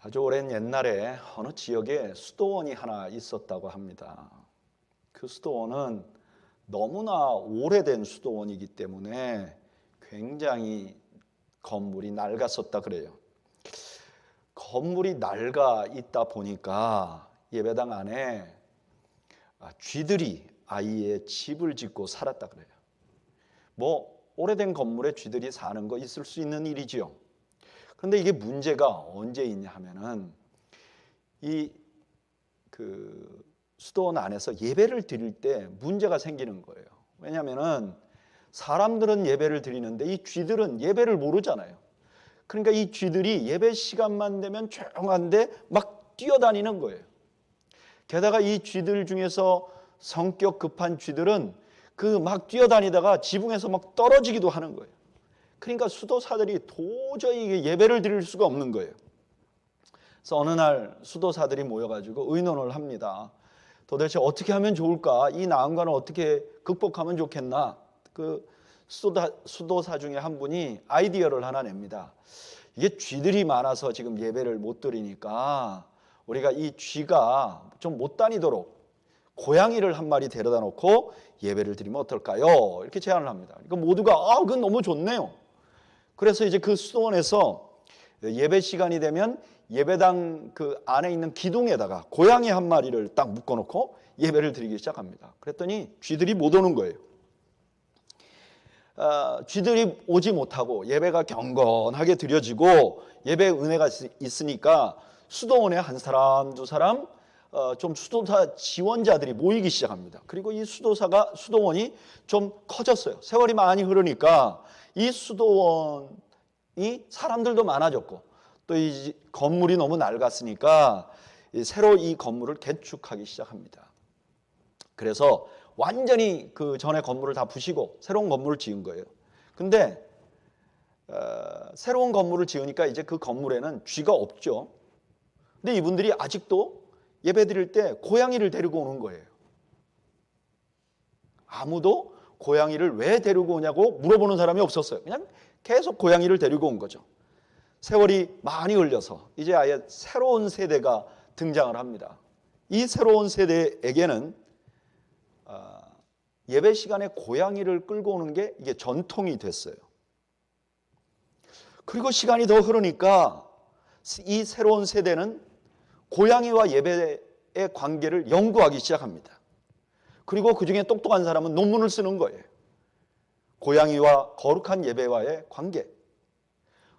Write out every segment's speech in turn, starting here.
아주 오랜 옛날에 어느 지역에 수도원이 하나 있었다고 합니다. 그 수도원은 너무나 오래된 수도원이기 때문에 굉장히 건물이 낡았었다 그래요. 건물이 낡아 있다 보니까 예배당 안에 쥐들이 아이의 집을 짓고 살았다 그래요. 뭐 오래된 건물에 쥐들이 사는 거 있을 수 있는 일이지요. 그런데 이게 문제가 언제 있냐 하면은 그 수도원 안에서 예배를 드릴 때 문제가 생기는 거예요. 왜냐하면은 사람들은 예배를 드리는데 이 쥐들은 예배를 모르잖아요. 그러니까 이 쥐들이 예배 시간만 되면 조용한데 막 뛰어다니는 거예요. 게다가 이 쥐들 중에서 성격 급한 쥐들은 그 막 뛰어다니다가 지붕에서 막 떨어지기도 하는 거예요. 그러니까 수도사들이 도저히 예배를 드릴 수가 없는 거예요. 그래서 어느 날 수도사들이 모여가지고 의논을 합니다. 도대체 어떻게 하면 좋을까? 이 난관을 어떻게 극복하면 좋겠나? 그 수도사 중에 한 분이 아이디어를 하나 냅니다. 이게 쥐들이 많아서 지금 예배를 못 드리니까 우리가 이 쥐가 좀 못 다니도록 고양이를 한 마리 데려다 놓고 예배를 드리면 어떨까요? 이렇게 제안을 합니다. 그러니까 모두가 그건 너무 좋네요. 그래서 이제 그 수도원에서 예배 시간이 되면 예배당 그 안에 있는 기둥에다가 고양이 한 마리를 딱 묶어놓고 예배를 드리기 시작합니다. 그랬더니 쥐들이 못 오는 거예요. 쥐들이 오지 못하고 예배가 경건하게 드려지고 예배의 은혜가 있으니까 수도원에 한 사람 두 사람 좀 수도사 지원자들이 모이기 시작합니다. 그리고 이 수도원이 좀 커졌어요. 세월이 많이 흐르니까 이 수도원이 사람들도 많아졌고 또 이 건물이 너무 낡았으니까 새로 이 건물을 개축하기 시작합니다. 그래서 완전히 그 전에 건물을 다 부시고 새로운 건물을 지은 거예요. 근데 새로운 건물을 지으니까 이제 그 건물에는 쥐가 없죠. 근데 이분들이 아직도 예배 드릴 때 고양이를 데리고 오는 거예요. 아무도 고양이를 왜 데리고 오냐고 물어보는 사람이 없었어요. 그냥 계속 고양이를 데리고 온 거죠. 세월이 많이 흘려서 이제 아예 새로운 세대가 등장을 합니다. 이 새로운 세대에게는 예배 시간에 고양이를 끌고 오는 게 이게 전통이 됐어요. 그리고 시간이 더 흐르니까 이 새로운 세대는 고양이와 예배의 관계를 연구하기 시작합니다. 그리고 그 중에 똑똑한 사람은 논문을 쓰는 거예요. 고양이와 거룩한 예배와의 관계.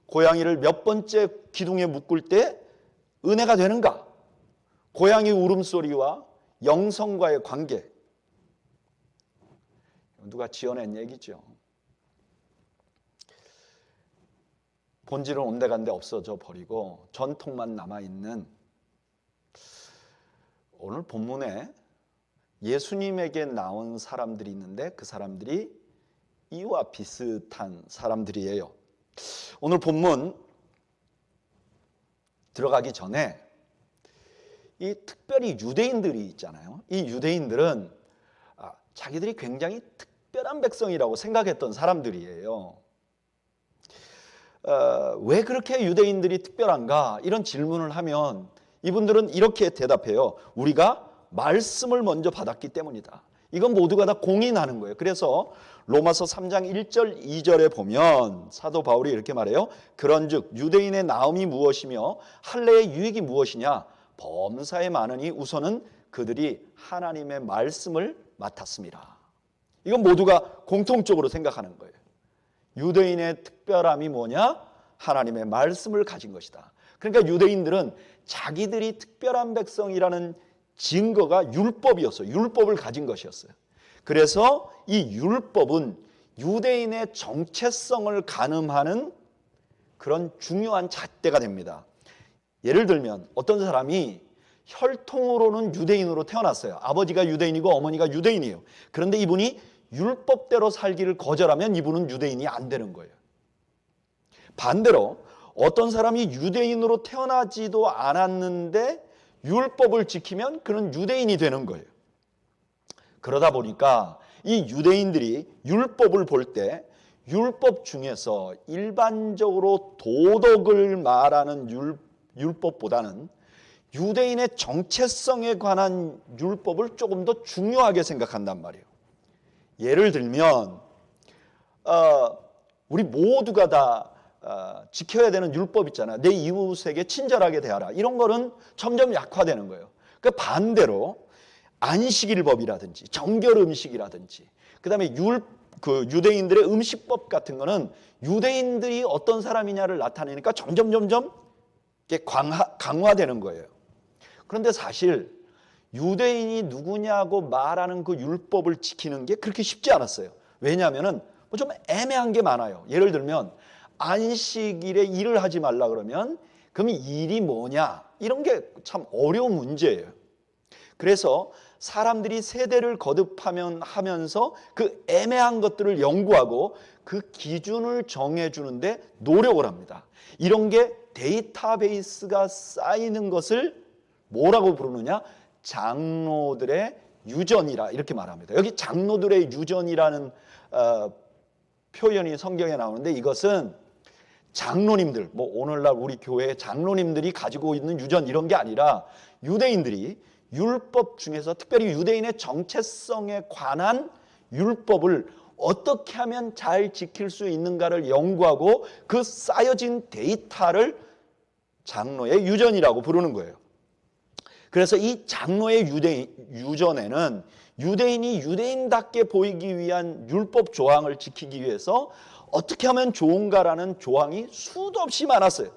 고양이를 몇 번째 기둥에 묶을 때 은혜가 되는가? 고양이 울음소리와 영성과의 관계. 누가 지어낸 얘기죠. 본질은 온데간데 없어져 버리고 전통만 남아있는 오늘 본문에 예수님에게 나온 사람들이 있는데 그 사람들이 이와 비슷한 사람들이에요. 오늘 본문 들어가기 전에 이 특별히 유대인들이 있잖아요. 이 유대인들은 자기들이 굉장히 특별한 백성이라고 생각했던 사람들이에요. 왜 그렇게 유대인들이 특별한가? 이런 질문을 하면 이분들은 이렇게 대답해요. 우리가 말씀을 먼저 받았기 때문이다. 이건 모두가 다 공인하는 거예요. 그래서 로마서 3장 1절 2절에 보면 사도 바울이 이렇게 말해요. 그런즉 유대인의 나음이 무엇이며 할례의 유익이 무엇이냐? 범사에 많으니 우선은 그들이 하나님의 말씀을 맡았습니다. 이건 모두가 공통적으로 생각하는 거예요. 유대인의 특별함이 뭐냐? 하나님의 말씀을 가진 것이다. 그러니까 유대인들은 자기들이 특별한 백성이라는 증거가 율법이었어요. 율법을 가진 것이었어요. 그래서 이 율법은 유대인의 정체성을 가늠하는 그런 중요한 잣대가 됩니다. 예를 들면 어떤 사람이 혈통으로는 유대인으로 태어났어요. 아버지가 유대인이고 어머니가 유대인이에요. 그런데 이분이 율법대로 살기를 거절하면 이분은 유대인이 안 되는 거예요. 반대로 어떤 사람이 유대인으로 태어나지도 않았는데 율법을 지키면 그는 유대인이 되는 거예요. 그러다 보니까 이 유대인들이 율법을 볼 때 율법 중에서 일반적으로 도덕을 말하는 율법보다는 유대인의 정체성에 관한 율법을 조금 더 중요하게 생각한단 말이에요. 예를 들면 우리 모두가 다 지켜야 되는 율법 있잖아. 내 이웃에게 친절하게 대하라. 이런 거는 점점 약화되는 거예요. 그 반대로 안식일법이라든지 정결 음식이라든지 그다음에 유대인들의 음식법 같은 거는 유대인들이 어떤 사람이냐를 나타내니까 점점 강화되는 거예요. 그런데 사실 유대인이 누구냐고 말하는 그 율법을 지키는 게 그렇게 쉽지 않았어요. 왜냐하면 좀 애매한 게 많아요. 예를 들면 안식일에 일을 하지 말라 그러면 그럼 일이 뭐냐? 이런 게 참 어려운 문제예요. 그래서 사람들이 세대를 거듭하면서 그 애매한 것들을 연구하고 그 기준을 정해주는데 노력을 합니다. 이런 게 데이터베이스가 쌓이는 것을 뭐라고 부르느냐? 장로들의 유전이라 이렇게 말합니다. 여기 장로들의 유전이라는 표현이 성경에 나오는데 이것은 장로님들, 뭐 오늘날 우리 교회 장로님들이 가지고 있는 유전 이런 게 아니라 유대인들이 율법 중에서 특별히 유대인의 정체성에 관한 율법을 어떻게 하면 잘 지킬 수 있는가를 연구하고 그 쌓여진 데이터를 장로의 유전이라고 부르는 거예요. 그래서 이 장로의 유전에는 유대인이 유대인답게 보이기 위한 율법 조항을 지키기 위해서 어떻게 하면 좋은가라는 조항이 수도 없이 많았어요.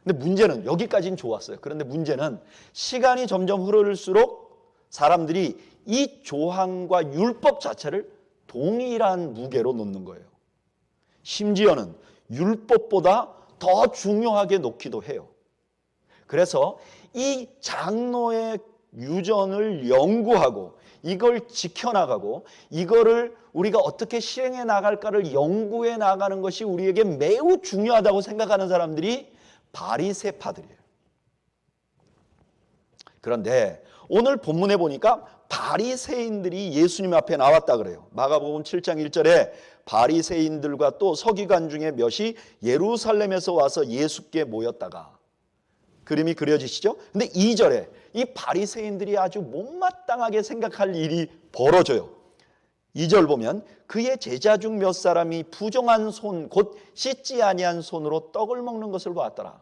근데 문제는 여기까지는 좋았어요. 그런데 문제는 시간이 점점 흐를수록 사람들이 이 조항과 율법 자체를 동일한 무게로 놓는 거예요. 심지어는 율법보다 더 중요하게 놓기도 해요. 그래서 이 장로의 유전을 연구하고 이걸 지켜나가고 이거를 우리가 어떻게 실행해 나갈까를 연구해 나가는 것이 우리에게 매우 중요하다고 생각하는 사람들이 바리새파들이에요. 그런데 오늘 본문에 보니까 바리새인들이 예수님 앞에 나왔다 그래요. 마가복음 7장 1절에 바리새인들과 또 서기관 중에 몇이 예루살렘에서 와서 예수께 모였다가 그림이 그려지시죠? 근데 2절에 이 바리새인들이 아주 못마땅하게 생각할 일이 벌어져요. 2절 보면 그의 제자 중 몇 사람이 부정한 손 곧 씻지 아니한 손으로 떡을 먹는 것을 보았더라.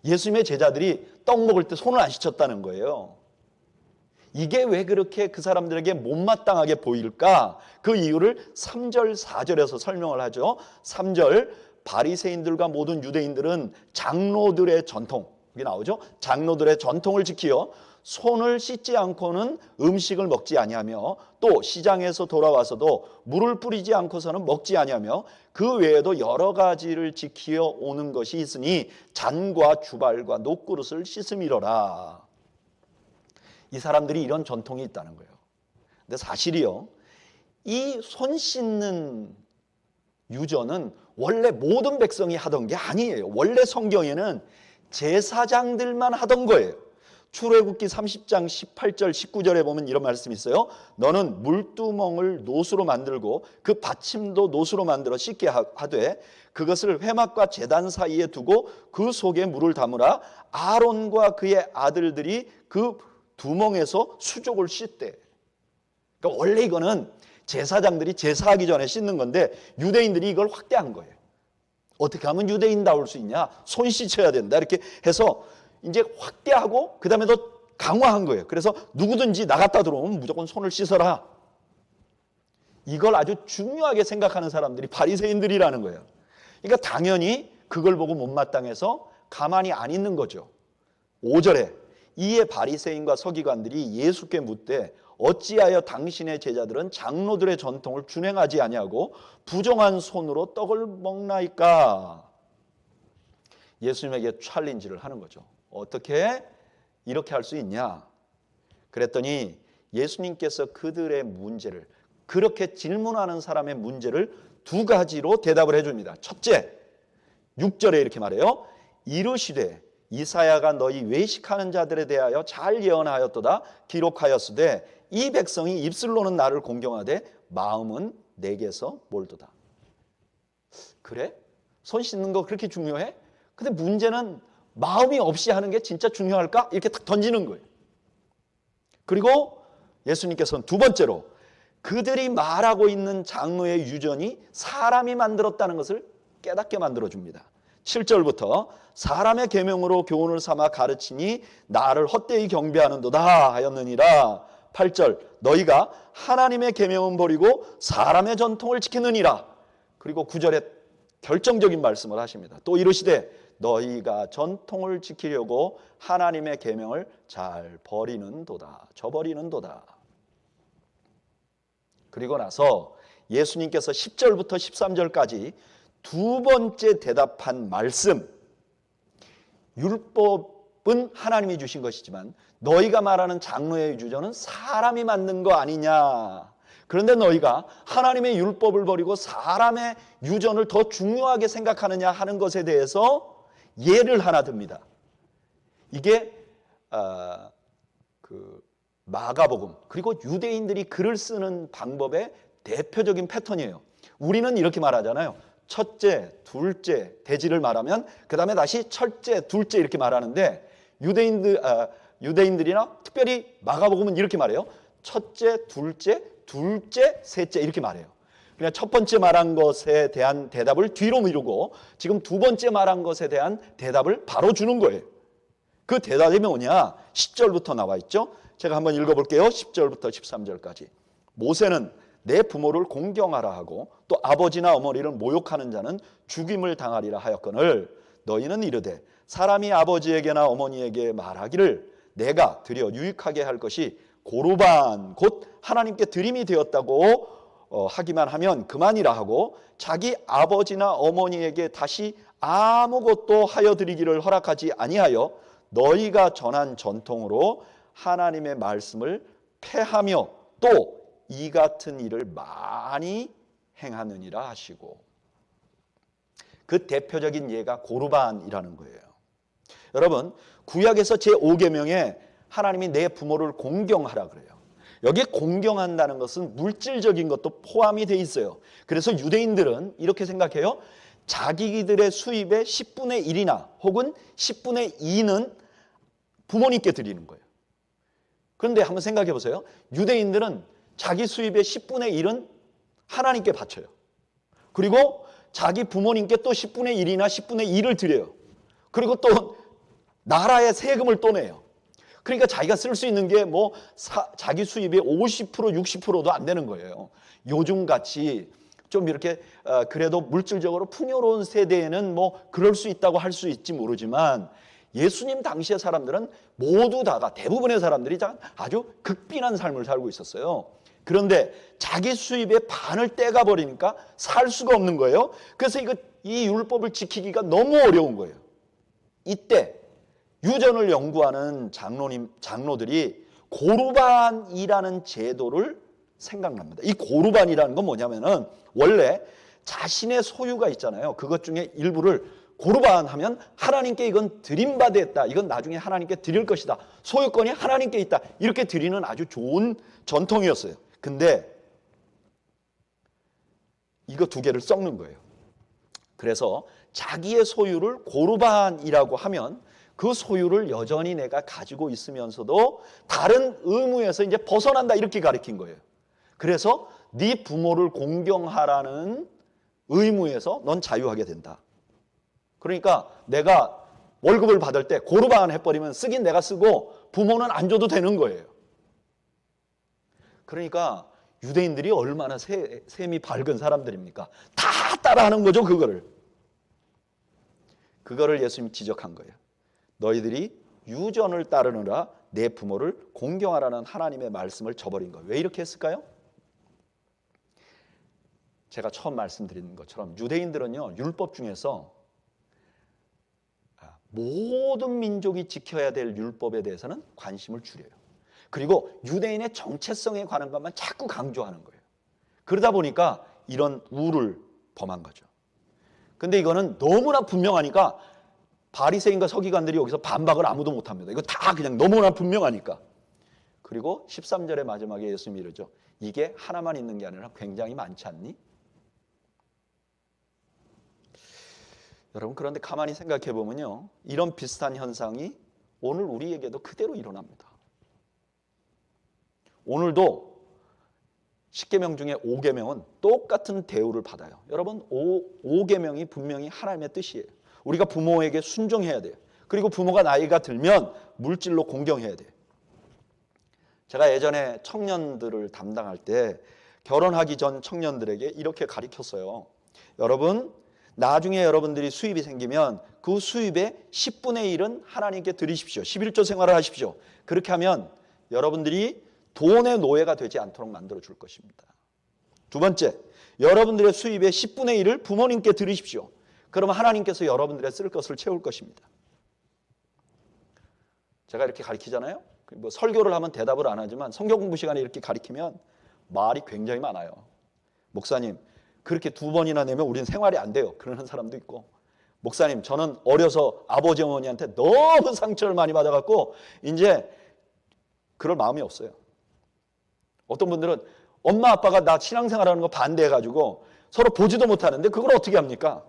예수님의 제자들이 떡 먹을 때 손을 안 씻었다는 거예요. 이게 왜 그렇게 그 사람들에게 못마땅하게 보일까? 그 이유를 3절 4절에서 설명을 하죠. 3절 바리새인들과 모든 유대인들은 장로들의 전통, 여기 나오죠. 장로들의 전통을 지키어 손을 씻지 않고는 음식을 먹지 아니하며 또 시장에서 돌아와서도 물을 뿌리지 않고서는 먹지 아니하며 그 외에도 여러 가지를 지키어 오는 것이 있으니 잔과 주발과 녹그릇을 씻음이로라. 이 사람들이 이런 전통이 있다는 거예요. 근데 사실이요, 이 손 씻는 유전은 원래 모든 백성이 하던 게 아니에요. 원래 성경에는 제사장들만 하던 거예요. 출애굽기 30장 18절 19절에 보면 이런 말씀이 있어요. 너는 물두멍을 노수로 만들고 그 받침도 노수로 만들어 씻게 하되 그것을 회막과 제단 사이에 두고 그 속에 물을 담으라. 아론과 그의 아들들이 그 두멍에서 수족을 씻대. 그러니까 원래 이거는 제사장들이 제사하기 전에 씻는 건데 유대인들이 이걸 확대한 거예요. 어떻게 하면 유대인다울 수 있냐? 손 씻어야 된다. 이렇게 해서 이제 확대하고 그 다음에 더 강화한 거예요. 그래서 누구든지 나갔다 들어오면 무조건 손을 씻어라. 이걸 아주 중요하게 생각하는 사람들이 바리새인들이라는 거예요. 그러니까 당연히 그걸 보고 못마땅해서 가만히 안 있는 거죠. 5절에 이에 바리새인과 서기관들이 예수께 묻되 어찌하여 당신의 제자들은 장로들의 전통을 준행하지 아니하고 부정한 손으로 떡을 먹나이까? 예수님에게 챌린지를 하는 거죠. 어떻게 이렇게 할 수 있냐? 그랬더니 예수님께서 그들의 문제를, 그렇게 질문하는 사람의 문제를 두 가지로 대답을 해줍니다. 첫째, 6절에 이렇게 말해요. 이르시되 이사야가 너희 외식하는 자들에 대하여 잘 예언하였도다. 기록하였으되 이 백성이 입술로는 나를 공경하되 마음은 내게서 멀도다. 그래? 손 씻는 거 그렇게 중요해? 근데 문제는 마음이 없이 하는 게 진짜 중요할까? 이렇게 딱 던지는 거예요. 그리고 예수님께서는 두 번째로 그들이 말하고 있는 장로의 유전이 사람이 만들었다는 것을 깨닫게 만들어줍니다. 7절부터 사람의 계명으로 교훈을 삼아 가르치니 나를 헛되이 경배하는도다 하였느니라. 8절 너희가 하나님의 계명은 버리고 사람의 전통을 지키느니라. 그리고 9절에 결정적인 말씀을 하십니다. 또 이르시되 너희가 전통을 지키려고 하나님의 계명을 잘 버리는도다. 저버리는도다. 그리고 나서 예수님께서 10절부터 13절까지 두 번째 대답한 말씀, 율법은 하나님이 주신 것이지만 너희가 말하는 장로의 유전은 사람이 만든 거 아니냐. 그런데 너희가 하나님의 율법을 버리고 사람의 유전을 더 중요하게 생각하느냐 하는 것에 대해서 예를 하나 듭니다. 이게 마가복음 그리고 유대인들이 글을 쓰는 방법의 대표적인 패턴이에요. 우리는 이렇게 말하잖아요. 첫째, 둘째, 대지를 말하면 그 다음에 다시 첫째, 둘째 이렇게 말하는데 유대인들이나 특별히 마가복음은 이렇게 말해요. 첫째, 둘째, 셋째 이렇게 말해요. 그냥 첫 번째 말한 것에 대한 대답을 뒤로 미루고 지금 두 번째 말한 것에 대한 대답을 바로 주는 거예요. 그 대답이 뭐냐? 10절부터 나와 있죠. 제가 한번 읽어볼게요. 10절부터 13절까지. 모세는 내 부모를 공경하라 하고 또 아버지나 어머니를 모욕하는 자는 죽임을 당하리라 하였거늘 너희는 이르되 사람이 아버지에게나 어머니에게 말하기를 내가 드려 유익하게 할 것이 고르반 곧 하나님께 드림이 되었다고 하기만 하면 그만이라 하고 자기 아버지나 어머니에게 다시 아무것도 하여 드리기를 허락하지 아니하여 너희가 전한 전통으로 하나님의 말씀을 폐하며 또 이 같은 일을 많이 행하느니라 하시고 그 대표적인 예가 고르반이라는 거예요. 여러분 구약에서 제5계명에 하나님이 내 부모를 공경하라 그래요. 여기에 공경한다는 것은 물질적인 것도 포함이 돼 있어요. 그래서 유대인들은 이렇게 생각해요. 자기들의 수입의 10분의 1이나 혹은 10분의 2는 부모님께 드리는 거예요. 그런데 한번 생각해 보세요. 유대인들은 자기 수입의 10분의 1은 하나님께 바쳐요. 그리고 자기 부모님께 또 10분의 1이나 10분의 2를 드려요. 그리고 또 나라에 세금을 또 내요. 그러니까 자기가 쓸 수 있는 게 뭐 자기 수입의 50% 60%도 안 되는 거예요. 요즘같이 좀 이렇게 그래도 물질적으로 풍요로운 세대에는 뭐 그럴 수 있다고 할 수 있지 모르지만 예수님 당시의 사람들은 모두 다가 대부분의 사람들이 아주 극빈한 삶을 살고 있었어요. 그런데 자기 수입의 반을 떼가 버리니까 살 수가 없는 거예요. 그래서 이 율법을 지키기가 너무 어려운 거예요. 이때 유전을 연구하는 장로들이 고르반이라는 제도를 생각납니다. 이 고르반이라는 건 뭐냐면은 원래 자신의 소유가 있잖아요. 그것 중에 일부를 고르반 하면 하나님께 이건 드림받았다. 이건 나중에 하나님께 드릴 것이다. 소유권이 하나님께 있다. 이렇게 드리는 아주 좋은 전통이었어요. 근데 이거 두 개를 섞는 거예요. 그래서 자기의 소유를 고르반이라고 하면 그 소유를 여전히 내가 가지고 있으면서도 다른 의무에서 이제 벗어난다 이렇게 가르친 거예요. 그래서 네 부모를 공경하라는 의무에서 넌 자유하게 된다. 그러니까 내가 월급을 받을 때 고르반 해버리면 쓰긴 내가 쓰고 부모는 안 줘도 되는 거예요. 그러니까 유대인들이 얼마나 셈이 밝은 사람들입니까? 다 따라하는 거죠, 그거를. 그거를 예수님이 지적한 거예요. 너희들이 유전을 따르느라 내 부모를 공경하라는 하나님의 말씀을 저버린 거예요. 왜 이렇게 했을까요? 제가 처음 말씀드린 것처럼 유대인들은요, 율법 중에서 모든 민족이 지켜야 될 율법에 대해서는 관심을 줄여요. 그리고 유대인의 정체성에 관한 것만 자꾸 강조하는 거예요. 그러다 보니까 이런 우를 범한 거죠. 근데 이거는 너무나 분명하니까 바리새인과 서기관들이 여기서 반박을 아무도 못합니다. 이거 다 그냥 너무나 분명하니까. 그리고 13절의 마지막에 예수님이 이러죠. 이게 하나만 있는 게 아니라 굉장히 많지 않니? 여러분, 그런데 가만히 생각해 보면요, 이런 비슷한 현상이 오늘 우리에게도 그대로 일어납니다. 오늘도 10계명 중에 5계명은 똑같은 대우를 받아요. 여러분, 5계명이 분명히 하나님의 뜻이에요. 우리가 부모에게 순종해야 돼요. 그리고 부모가 나이가 들면 물질로 공경해야 돼요. 제가 예전에 청년들을 담당할 때 결혼하기 전 청년들에게 이렇게 가르쳤어요. 여러분, 나중에 여러분들이 수입이 생기면 그 수입의 10분의 1은 하나님께 드리십시오. 11조 생활을 하십시오. 그렇게 하면 여러분들이 돈의 노예가 되지 않도록 만들어 줄 것입니다. 두 번째, 여러분들의 수입의 10분의 1을 부모님께 드리십시오. 그러면 하나님께서 여러분들의 쓸 것을 채울 것입니다. 제가 이렇게 가르치잖아요. 뭐 설교를 하면 대답을 안 하지만 성경 공부 시간에 이렇게 가르치면 말이 굉장히 많아요. 목사님, 그렇게 2번이나 내면 우리는 생활이 안 돼요. 그러는 사람도 있고, 목사님, 저는 어려서 아버지 어머니한테 너무 상처를 많이 받아갖고 이제 그럴 마음이 없어요. 어떤 분들은 엄마 아빠가 나 신앙생활하는 거 반대해가지고 서로 보지도 못하는데 그걸 어떻게 합니까?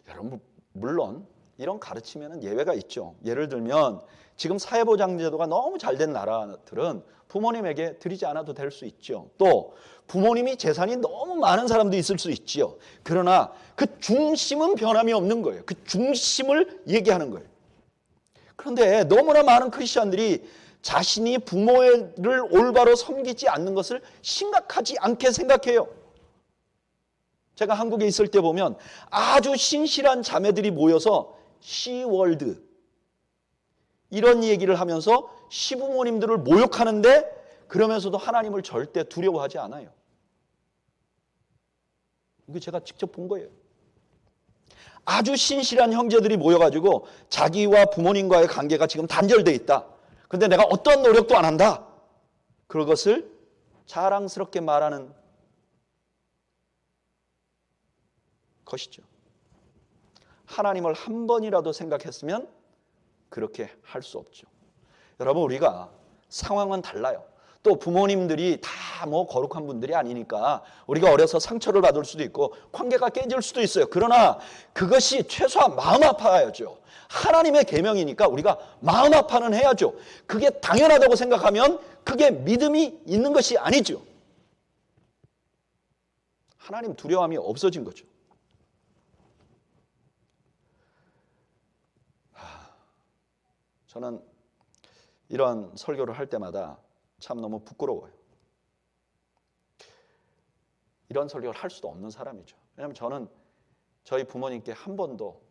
여러분, 물론 이런 가르치면 예외가 있죠. 예를 들면 지금 사회보장제도가 너무 잘된 나라들은 부모님에게 드리지 않아도 될 수 있죠. 또 부모님이 재산이 너무 많은 사람도 있을 수 있지요. 그러나 그 중심은 변함이 없는 거예요. 그 중심을 얘기하는 거예요. 그런데 너무나 많은 크리스천들이 자신이 부모를 올바로 섬기지 않는 것을 심각하지 않게 생각해요. 제가 한국에 있을 때 보면 아주 신실한 자매들이 모여서 시월드 이런 얘기를 하면서 시부모님들을 모욕하는데 그러면서도 하나님을 절대 두려워하지 않아요. 이거 제가 직접 본 거예요. 아주 신실한 형제들이 모여가지고 자기와 부모님과의 관계가 지금 단절돼 있다. 근데 내가 어떤 노력도 안 한다. 그것을 자랑스럽게 말하는 것이죠. 하나님을 한 번이라도 생각했으면 그렇게 할 수 없죠. 여러분, 우리가 상황은 달라요. 또 부모님들이 다 뭐 거룩한 분들이 아니니까 우리가 어려서 상처를 받을 수도 있고 관계가 깨질 수도 있어요. 그러나 그것이 최소한 마음 아파야죠. 하나님의 계명이니까 우리가 마음 아파는 해야죠. 그게 당연하다고 생각하면 그게 믿음이 있는 것이 아니죠. 하나님 두려움이 없어진 거죠. 저는 이런 설교를 할 때마다 참 너무 부끄러워요. 이런 설교를 할 수도 없는 사람이죠. 왜냐하면 저는 저희 부모님께 한 번도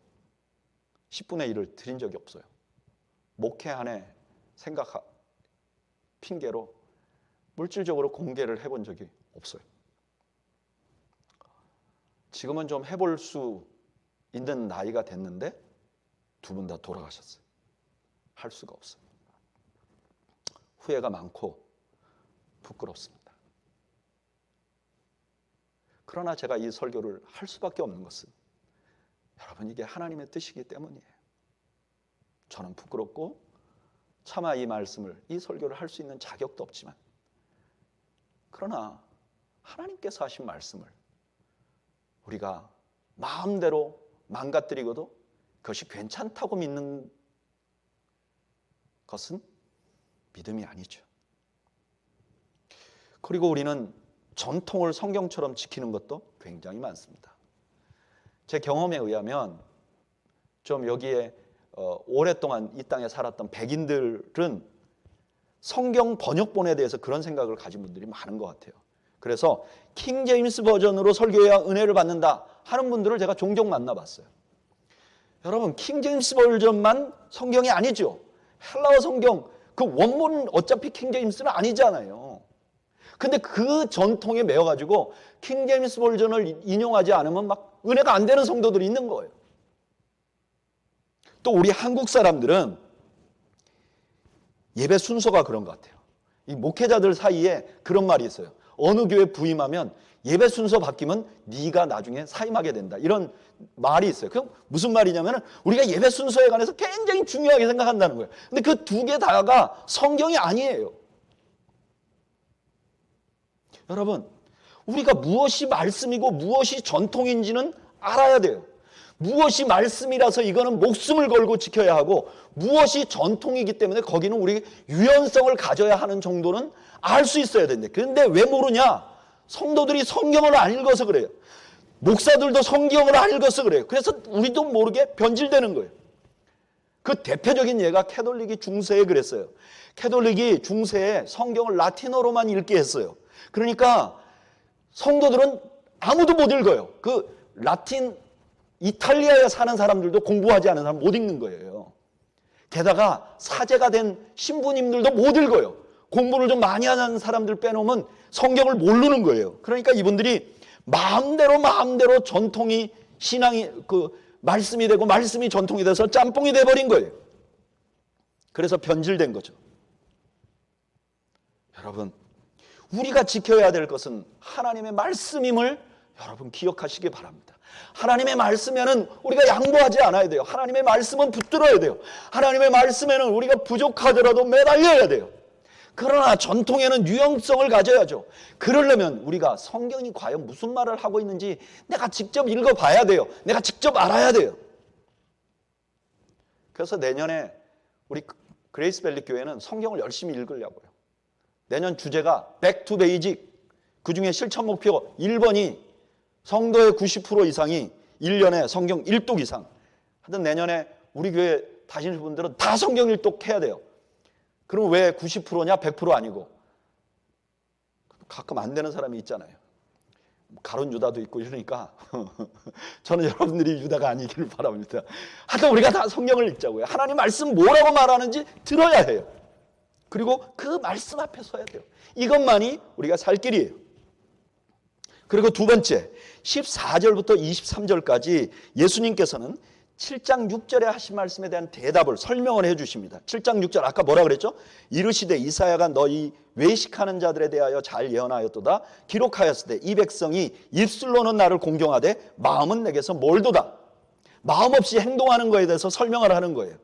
10분의 1을 드린 적이 없어요. 목회 안에 핑계로 물질적으로 공개를 해본 적이 없어요. 지금은 좀 해볼 수 있는 나이가 됐는데 두 분 다 돌아가셨어요. 할 수가 없어요. 후회가 많고 부끄럽습니다. 그러나 제가 이 설교를 할 수밖에 없는 것은 여러분, 이게 하나님의 뜻이기 때문이에요. 저는 부끄럽고 차마 이 말씀을, 이 설교를 할 수 있는 자격도 없지만, 그러나 하나님께서 하신 말씀을 우리가 마음대로 망가뜨리고도 그것이 괜찮다고 믿는 것은 믿음이 아니죠. 그리고 우리는 전통을 성경처럼 지키는 것도 굉장히 많습니다. 제 경험에 의하면 좀 여기에 오랫동안 이 땅에 살았던 백인들은 성경 번역본에 대해서 그런 생각을 가진 분들이 많은 것 같아요. 그래서 킹제임스 버전으로 설교해야 은혜를 받는다 하는 분들을 제가 종종 만나봤어요. 여러분, 킹제임스 버전만 성경이 아니죠. 헬라어 성경, 그 원문 어차피 킹제임스는 아니잖아요. 근데 그 전통에 매여가지고 킹제임스 버전을 인용하지 않으면 막 은혜가 안 되는 성도들이 있는 거예요. 또 우리 한국 사람들은 예배 순서가 그런 것 같아요. 이 목회자들 사이에 그런 말이 있어요. 어느 교회 부임하면 예배 순서 바뀌면 네가 나중에 사임하게 된다. 이런 말이 있어요. 그럼 무슨 말이냐면 우리가 예배 순서에 관해서 굉장히 중요하게 생각한다는 거예요. 근데 그 두 개 다가 성경이 아니에요. 여러분, 우리가 무엇이 말씀이고 무엇이 전통인지는 알아야 돼요. 무엇이 말씀이라서 이거는 목숨을 걸고 지켜야 하고, 무엇이 전통이기 때문에 거기는 우리 유연성을 가져야 하는 정도는 알 수 있어야 되는데, 그런데 왜 모르냐? 성도들이 성경을 안 읽어서 그래요. 목사들도 성경을 안 읽어서 그래요. 그래서 우리도 모르게 변질되는 거예요. 그 대표적인 예가 캐톨릭이 중세에 그랬어요. 캐톨릭이 중세에 성경을 라틴어로만 읽게 했어요. 그러니까 성도들은 아무도 못 읽어요. 그 라틴, 이탈리아에 사는 사람들도 공부하지 않은 사람 못 읽는 거예요. 게다가 사제가 된 신부님들도 못 읽어요. 공부를 좀 많이 하는 사람들 빼놓으면 성경을 모르는 거예요. 그러니까 이분들이 마음대로 전통이, 신앙이 말씀이 되고 말씀이 전통이 돼서 짬뽕이 돼버린 거예요. 그래서 변질된 거죠. 여러분, 우리가 지켜야 될 것은 하나님의 말씀임을 여러분 기억하시기 바랍니다. 하나님의 말씀에는 우리가 양보하지 않아야 돼요. 하나님의 말씀은 붙들어야 돼요. 하나님의 말씀에는 우리가 부족하더라도 매달려야 돼요. 그러나 전통에는 유연성을 가져야죠. 그러려면 우리가 성경이 과연 무슨 말을 하고 있는지 내가 직접 읽어봐야 돼요. 내가 직접 알아야 돼요. 그래서 내년에 우리 그레이스밸리 교회는 성경을 열심히 읽으려고요. 내년 주제가 Back to Basic, 그중에 실천 목표 1번이 성도의 90% 이상이 1년에 성경 1독 이상. 하여튼 내년에 우리 교회 다니시는 분들은 다 성경 1독 해야 돼요. 그럼 왜 90%냐? 100% 아니고. 가끔 안 되는 사람이 있잖아요. 가론 유다도 있고 이러니까 저는 여러분들이 유다가 아니기를 바랍니다. 하여튼 우리가 다 성경을 읽자고요. 하나님 말씀 뭐라고 말하는지 들어야 해요. 그리고 그 말씀 앞에 서야 돼요. 이것만이 우리가 살 길이에요. 그리고 두 번째, 14절부터 23절까지 예수님께서는 7장 6절에 하신 말씀에 대한 대답을 설명을 해 주십니다. 7장 6절 아까 뭐라 그랬죠? 이르시되 이사야가 너희 외식하는 자들에 대하여 잘 예언하였도다. 기록하였을 때 이 백성이 입술로는 나를 공경하되 마음은 내게서 멀도다. 마음 없이 행동하는 것에 대해서 설명을 하는 거예요.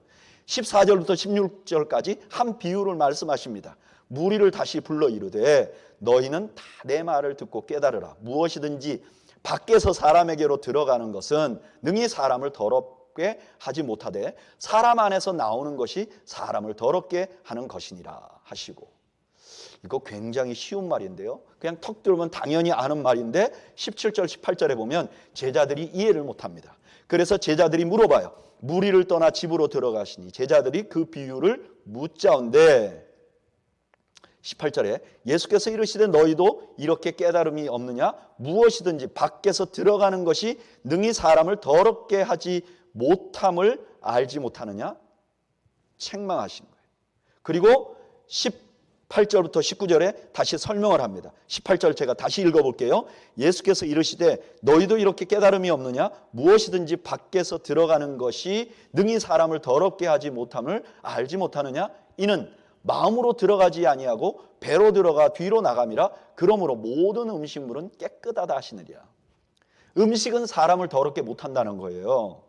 14절부터 16절까지 한 비유를 말씀하십니다. 무리를 다시 불러 이르되 너희는 다 내 말을 듣고 깨달으라. 무엇이든지 밖에서 사람에게로 들어가는 것은 능히 사람을 더럽게 하지 못하되 사람 안에서 나오는 것이 사람을 더럽게 하는 것이니라 하시고, 이거 굉장히 쉬운 말인데요. 그냥 턱 들으면 당연히 아는 말인데 17절 18절에 보면 제자들이 이해를 못합니다. 그래서 제자들이 물어봐요. 무리를 떠나 집으로 들어가시니 제자들이 그 비유를 묻자온데 18절에 예수께서 이르시되 너희도 이렇게 깨달음이 없느냐? 무엇이든지 밖에서 들어가는 것이 능히 사람을 더럽게 하지 못함을 알지 못하느냐? 책망하신 거예요. 그리고 18절부터 19절에 다시 설명을 합니다. 18절 제가 다시 읽어볼게요. 예수께서 이르시되 너희도 이렇게 깨달음이 없느냐? 무엇이든지 밖에서 들어가는 것이 능히 사람을 더럽게 하지 못함을 알지 못하느냐? 이는 마음으로 들어가지 아니하고 배로 들어가 뒤로 나감이라. 그러므로 모든 음식물은 깨끗하다 하시느니라. 음식은 사람을 더럽게 못한다는 거예요.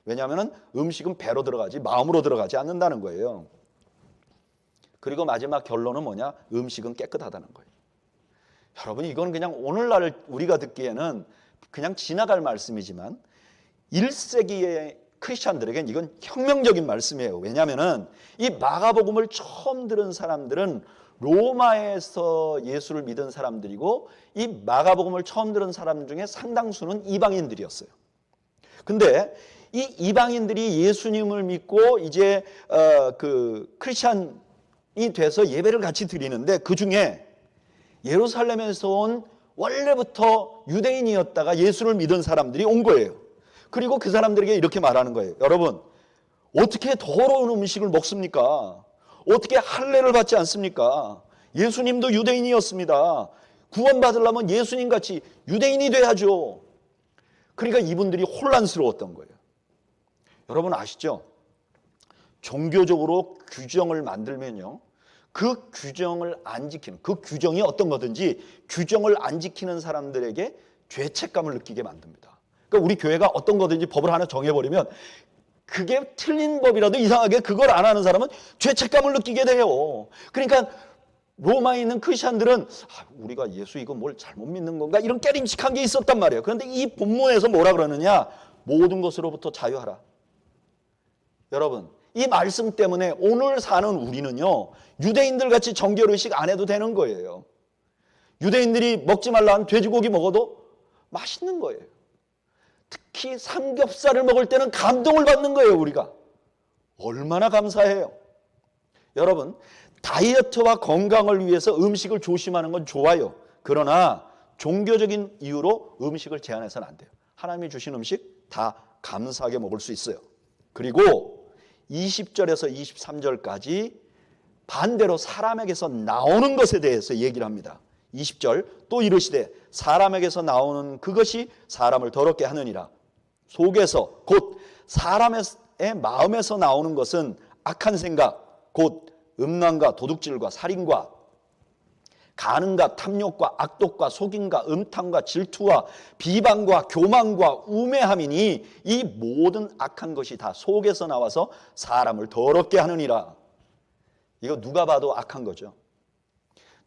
왜냐하면 음식은 배로 들어가지 마음으로 들어가지 않는다는 거예요. 그리고 마지막 결론은 뭐냐? 음식은 깨끗하다는 거예요. 여러분, 이건 그냥 오늘날 우리가 듣기에는 그냥 지나갈 말씀이지만 1세기의 크리스찬들에겐 이건 혁명적인 말씀이에요. 왜냐하면 이 마가복음을 처음 들은 사람들은 로마에서 예수를 믿은 사람들이고, 이 마가복음을 처음 들은 사람 중에 상당수는 이방인들이었어요. 근데 이 이방인들이 예수님을 믿고 이제 크리스찬이 돼서 예배를 같이 드리는데, 그 중에 예루살렘에서 온 원래부터 유대인이었다가 예수를 믿은 사람들이 온 거예요. 그리고 그 사람들에게 이렇게 말하는 거예요. 여러분, 어떻게 더러운 음식을 먹습니까? 어떻게 할례를 받지 않습니까? 예수님도 유대인이었습니다. 구원받으려면 예수님같이 유대인이 돼야죠. 그러니까 이분들이 혼란스러웠던 거예요. 여러분 아시죠? 종교적으로 규정을 만들면요, 그 규정을 안 지키는, 그 규정이 어떤 거든지 규정을 안 지키는 사람들에게 죄책감을 느끼게 만듭니다. 그러니까 우리 교회가 어떤 거든지 법을 하나 정해버리면 그게 틀린 법이라도 이상하게 그걸 안 하는 사람은 죄책감을 느끼게 돼요. 그러니까 로마에 있는 크리스찬들은 우리가 예수 이거 뭘 잘못 믿는 건가? 이런 깨림칙한 게 있었단 말이에요. 그런데 이 본문에서 뭐라 그러느냐? 모든 것으로부터 자유하라. 여러분, 이 말씀 때문에 오늘 사는 우리는요, 유대인들 같이 정결의식 안 해도 되는 거예요. 유대인들이 먹지 말라는 돼지고기 먹어도 맛있는 거예요. 특히 삼겹살을 먹을 때는 감동을 받는 거예요, 우리가. 얼마나 감사해요. 여러분, 다이어트와 건강을 위해서 음식을 조심하는 건 좋아요. 그러나 종교적인 이유로 음식을 제한해서는 안 돼요. 하나님이 주신 음식 다 감사하게 먹을 수 있어요. 그리고 20절에서 23절까지 반대로 사람에게서 나오는 것에 대해서 얘기를 합니다. 20절 또 이르시되 사람에게서 나오는 그것이 사람을 더럽게 하느니라. 속에서 곧 사람의 마음에서 나오는 것은 악한 생각 곧 음란과 도둑질과 살인과 간음과 탐욕과 악독과 속임과 음탕과 질투와 비방과 교만과 우매함이니 이 모든 악한 것이 다 속에서 나와서 사람을 더럽게 하느니라. 이거 누가 봐도 악한 거죠.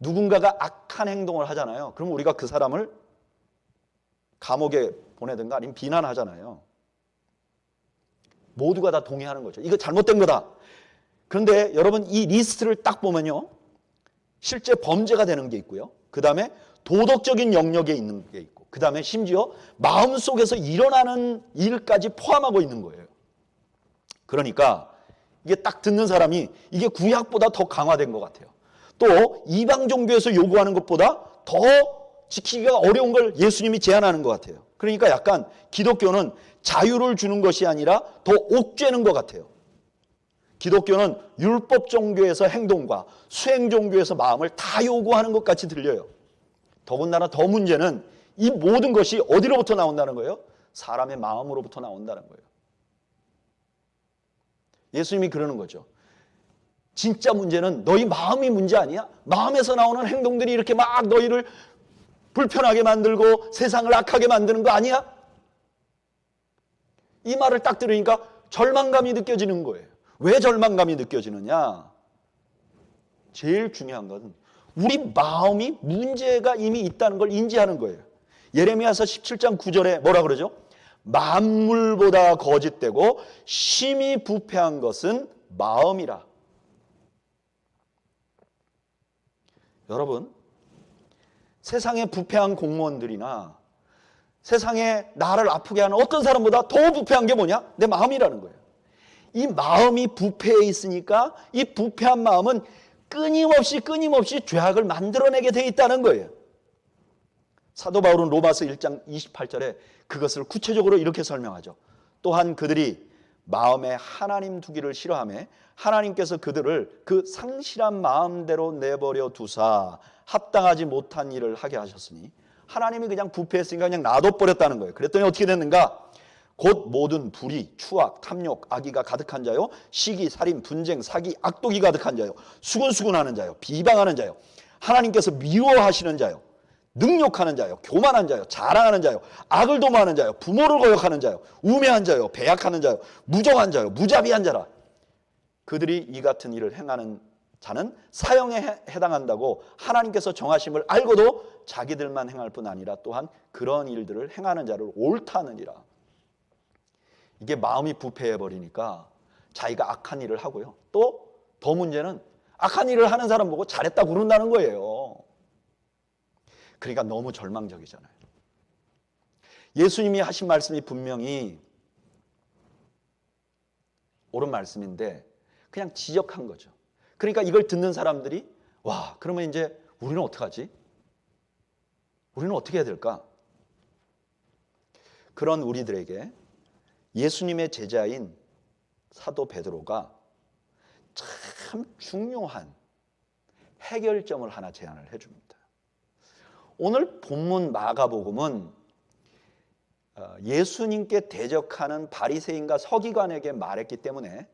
누군가가 악한 행동을 하잖아요. 그럼 우리가 그 사람을 감옥에 보내든가 아니면 비난하잖아요. 모두가 다 동의하는 거죠. 이거 잘못된 거다. 그런데 여러분, 이 리스트를 딱 보면요, 실제 범죄가 되는 게 있고요, 그 다음에 도덕적인 영역에 있는 게 있고, 그 다음에 심지어 마음속에서 일어나는 일까지 포함하고 있는 거예요. 그러니까 이게 딱 듣는 사람이 이게 구약보다 더 강화된 것 같아요. 또 이방 종교에서 요구하는 것보다 더 지키기가 어려운 걸 예수님이 제안하는 것 같아요. 그러니까 약간 기독교는 자유를 주는 것이 아니라 더 옥죄는 것 같아요. 기독교는 율법 종교에서 행동과 수행 종교에서 마음을 다 요구하는 것 같이 들려요. 더군다나 더 문제는 이 모든 것이 어디로부터 나온다는 거예요? 사람의 마음으로부터 나온다는 거예요. 예수님이 그러는 거죠. 진짜 문제는 너희 마음이 문제 아니야? 마음에서 나오는 행동들이 이렇게 막 너희를 불편하게 만들고 세상을 악하게 만드는 거 아니야? 이 말을 딱 들으니까 절망감이 느껴지는 거예요. 왜 절망감이 느껴지느냐? 제일 중요한 것은 우리 마음이 문제가 이미 있다는 걸 인지하는 거예요. 예레미야서 17장 9절에 뭐라 그러죠? 만물보다 거짓되고 심히 부패한 것은 마음이라. 여러분, 세상에 부패한 공무원들이나 세상에 나를 아프게 하는 어떤 사람보다 더 부패한 게 뭐냐? 내 마음이라는 거예요. 이 마음이 부패해 있으니까 이 부패한 마음은 끊임없이 죄악을 만들어내게 돼 있다는 거예요. 사도 바울은 로마서 1장 28절에 그것을 구체적으로 이렇게 설명하죠. 또한 그들이 마음에 하나님 두기를 싫어하며 하나님께서 그들을 그 상실한 마음대로 내버려 두사 합당하지 못한 일을 하게 하셨으니, 하나님이 그냥 부패했으니까 그냥 놔둬버렸다는 거예요. 그랬더니 어떻게 됐는가? 곧 모든 불의, 추악, 탐욕, 악의가 가득한 자요, 시기, 살인, 분쟁, 사기, 악독이 가득한 자요, 수군수군하는 자요, 비방하는 자요, 하나님께서 미워하시는 자요, 능욕하는 자요, 교만한 자요, 자랑하는 자요, 악을 도모하는 자요, 부모를 거역하는 자요, 우매한 자요, 배약하는 자요, 무정한 자요, 무자비한 자라. 그들이 이 같은 일을 행하는 자는 사형에 해당한다고 하나님께서 정하심을 알고도 자기들만 행할 뿐 아니라 또한 그런 일들을 행하는 자를 옳다 하느니라. 이게 마음이 부패해버리니까 자기가 악한 일을 하고요, 또 더 문제는 악한 일을 하는 사람 보고 잘했다고 그런다는 거예요. 그러니까 너무 절망적이잖아요. 예수님이 하신 말씀이 분명히 옳은 말씀인데 그냥 지적한 거죠. 그러니까 이걸 듣는 사람들이 와, 그러면 이제 우리는 어떡하지? 우리는 어떻게 해야 될까? 그런 우리들에게 예수님의 제자인 사도 베드로가 참 중요한 해결점을 하나 제안을 해줍니다. 오늘 본문 마가복음은 예수님께 대적하는 바리새인과 서기관에게 말했기 때문에